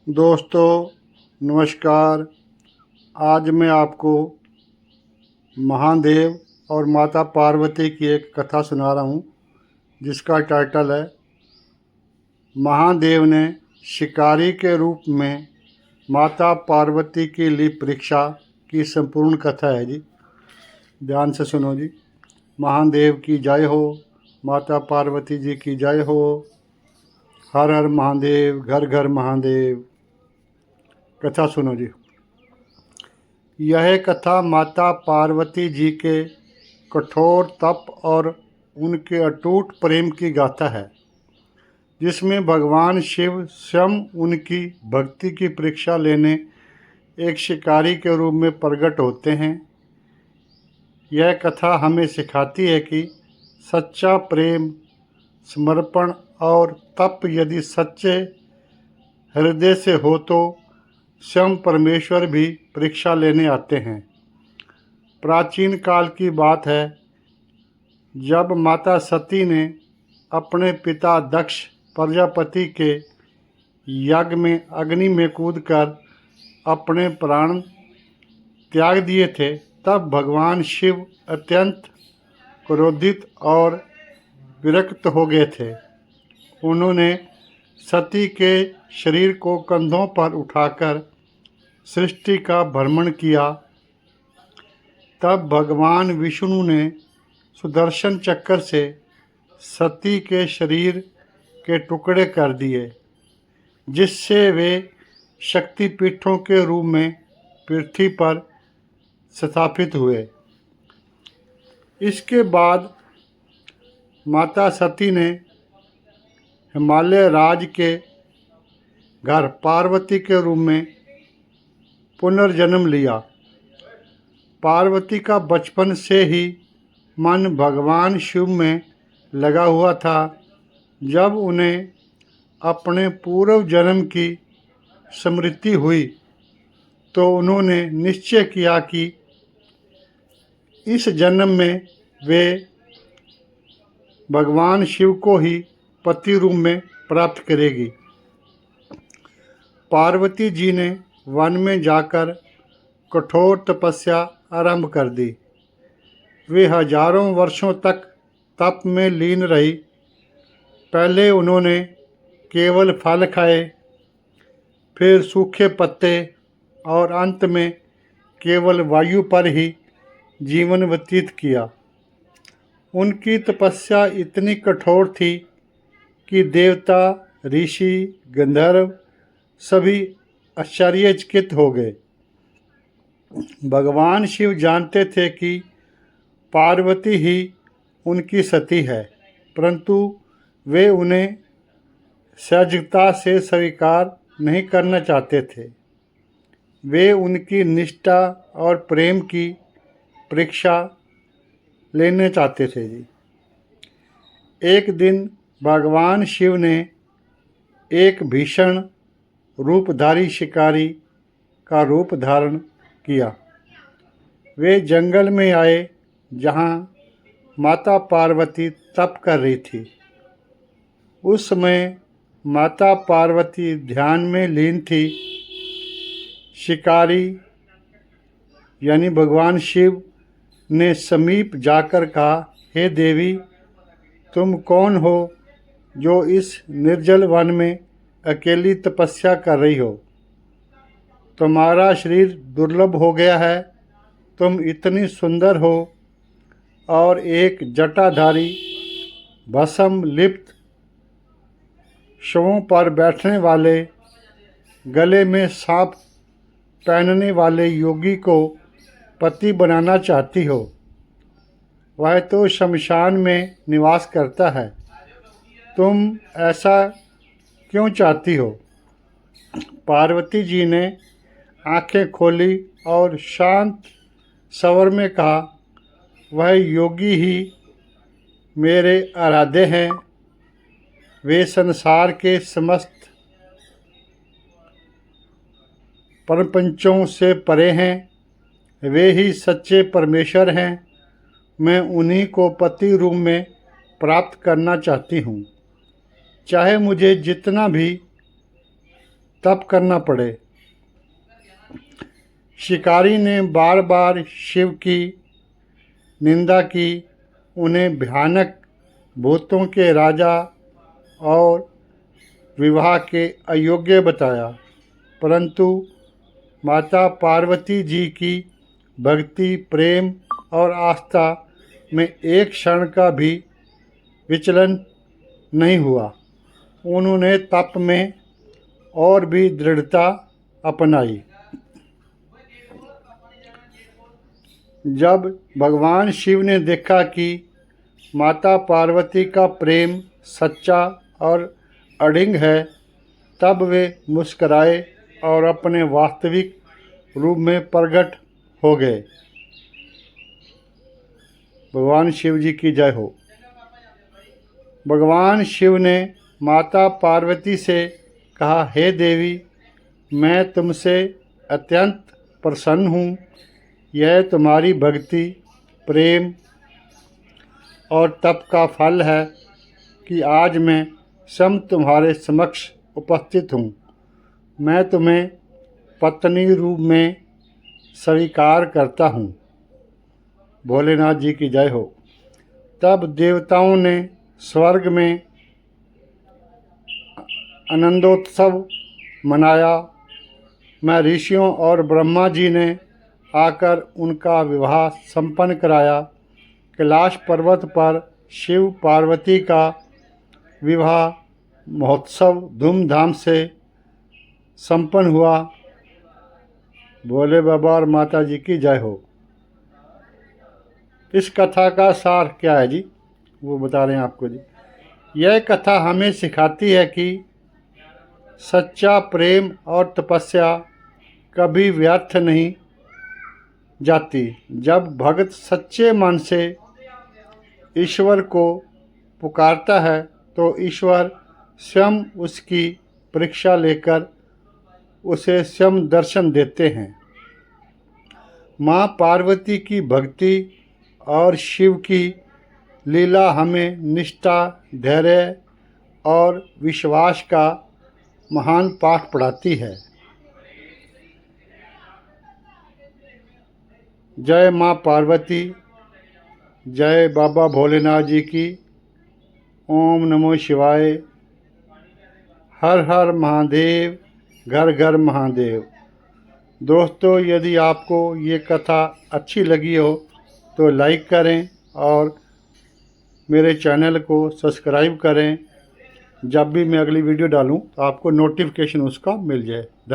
दोस्तों नमस्कार। आज मैं आपको महादेव और माता पार्वती की एक कथा सुना रहा हूँ, जिसका टाइटल है महादेव ने शिकारी के रूप में माता पार्वती की ली परीक्षा की संपूर्ण कथा है जी। ध्यान से सुनो जी। महादेव की जय हो, माता पार्वती जी की जय हो। हर हर महादेव, घर घर महादेव। कथा सुनो जी। यह कथा माता पार्वती जी के कठोर तप और उनके अटूट प्रेम की गाथा है, जिसमें भगवान शिव स्वयं उनकी भक्ति की परीक्षा लेने एक शिकारी के रूप में प्रकट होते हैं। यह कथा हमें सिखाती है कि सच्चा प्रेम, समर्पण और तप यदि सच्चे हृदय से हो तो स्वयं परमेश्वर भी परीक्षा लेने आते हैं। प्राचीन काल की बात है, जब माता सती ने अपने पिता दक्ष प्रजापति के यज्ञ में अग्नि में कूदकर अपने प्राण त्याग दिए थे, तब भगवान शिव अत्यंत क्रोधित और विरक्त हो गए थे। उन्होंने सती के शरीर को कंधों पर उठाकर सृष्टि का भ्रमण किया। तब भगवान विष्णु ने सुदर्शन चक्र से सती के शरीर के टुकड़े कर दिए, जिससे वे शक्तिपीठों के रूप में पृथ्वी पर स्थापित हुए। इसके बाद माता सती ने हिमालय राज के घर पार्वती के रूप में पुनर्जन्म लिया। पार्वती का बचपन से ही मन भगवान शिव में लगा हुआ था। जब उन्हें अपने पूर्व जन्म की स्मृति हुई तो उन्होंने निश्चय किया कि इस जन्म में वे भगवान शिव को ही पति रूप में प्राप्त करेगी। पार्वती जी ने वन में जाकर कठोर तपस्या आरंभ कर दी। वे हजारों वर्षों तक तप में लीन रही। पहले उन्होंने केवल फल खाए, फिर सूखे पत्ते और अंत में केवल वायु पर ही जीवन व्यतीत किया। उनकी तपस्या इतनी कठोर थी कि देवता, ऋषि, गंधर्व सभी आश्चर्यचकित हो गए। भगवान शिव जानते थे कि पार्वती ही उनकी सती है, परंतु वे उन्हें सहजता से स्वीकार नहीं करना चाहते थे। वे उनकी निष्ठा और प्रेम की परीक्षा लेना चाहते थे जी। एक दिन भगवान शिव ने एक भीषण रूपधारी शिकारी का रूप धारण किया। वे जंगल में आए, जहाँ माता पार्वती तप कर रही थी। उस समय माता पार्वती ध्यान में लीन थी। शिकारी यानी भगवान शिव ने समीप जाकर कहा, हे देवी, तुम कौन हो जो इस निर्जल वन में अकेली तपस्या कर रही हो? तुम्हारा शरीर दुर्लभ हो गया है। तुम इतनी सुंदर हो और एक जटाधारी, भस्म लिप्त, शवों पर बैठने वाले, गले में सांप पहनने वाले योगी को पति बनाना चाहती हो। वह तो शमशान में निवास करता है। तुम ऐसा क्यों चाहती हो? पार्वती जी ने आंखें खोली और शांत स्वर में कहा, वह योगी ही मेरे आराध्य हैं। वे संसार के समस्त प्रपंचों से परे हैं। वे ही सच्चे परमेश्वर हैं। मैं उन्हीं को पति रूप में प्राप्त करना चाहती हूँ। चाहे मुझे जितना भी तप करना पड़े। शिकारी ने बार बार शिव की निंदा की, उन्हें भयानक भूतों के राजा और विवाह के अयोग्य बताया, परंतु माता पार्वती जी की भक्ति, प्रेम और आस्था में एक क्षण का भी विचलन नहीं हुआ। उन्होंने तप में और भी दृढ़ता अपनाई। जब भगवान शिव ने देखा कि माता पार्वती का प्रेम सच्चा और अडिग है, तब वे मुस्कराए और अपने वास्तविक रूप में प्रकट हो गए। भगवान शिव जी की जय हो। भगवान शिव ने माता पार्वती से कहा, हे देवी, मैं तुमसे अत्यंत प्रसन्न हूँ। यह तुम्हारी भक्ति, प्रेम और तप का फल है कि आज मैं स्वयं तुम्हारे समक्ष उपस्थित हूँ। मैं तुम्हें पत्नी रूप में स्वीकार करता हूँ। भोलेनाथ जी की जय हो। तब देवताओं ने स्वर्ग में आनंदोत्सव मनाया। मैं ऋषियों और ब्रह्मा जी ने आकर उनका विवाह संपन्न कराया। कैलाश पर्वत पर शिव पार्वती का विवाह महोत्सव धूमधाम से संपन्न हुआ। भोले बाबा और माता जी की जय हो। इस कथा का सार क्या है जी, वो बता रहे हैं आपको जी। यह कथा हमें सिखाती है कि सच्चा प्रेम और तपस्या कभी व्यर्थ नहीं जाती। जब भक्त सच्चे मन से ईश्वर को पुकारता है तो ईश्वर स्वयं उसकी परीक्षा लेकर उसे स्वयं दर्शन देते हैं। माँ पार्वती की भक्ति और शिव की लीला हमें निष्ठा, धैर्य और विश्वास का महान पाठ पढ़ाती है। जय माँ पार्वती, जय बाबा भोलेनाथ जी की। ओम नमो शिवाय। हर हर महादेव, घर घर महादेव। दोस्तों, यदि आपको ये कथा अच्छी लगी हो तो लाइक करें और मेरे चैनल को सब्सक्राइब करें। जब भी मैं अगली वीडियो डालूं तो आपको नोटिफिकेशन उसका मिल जाए। धन्यवाद।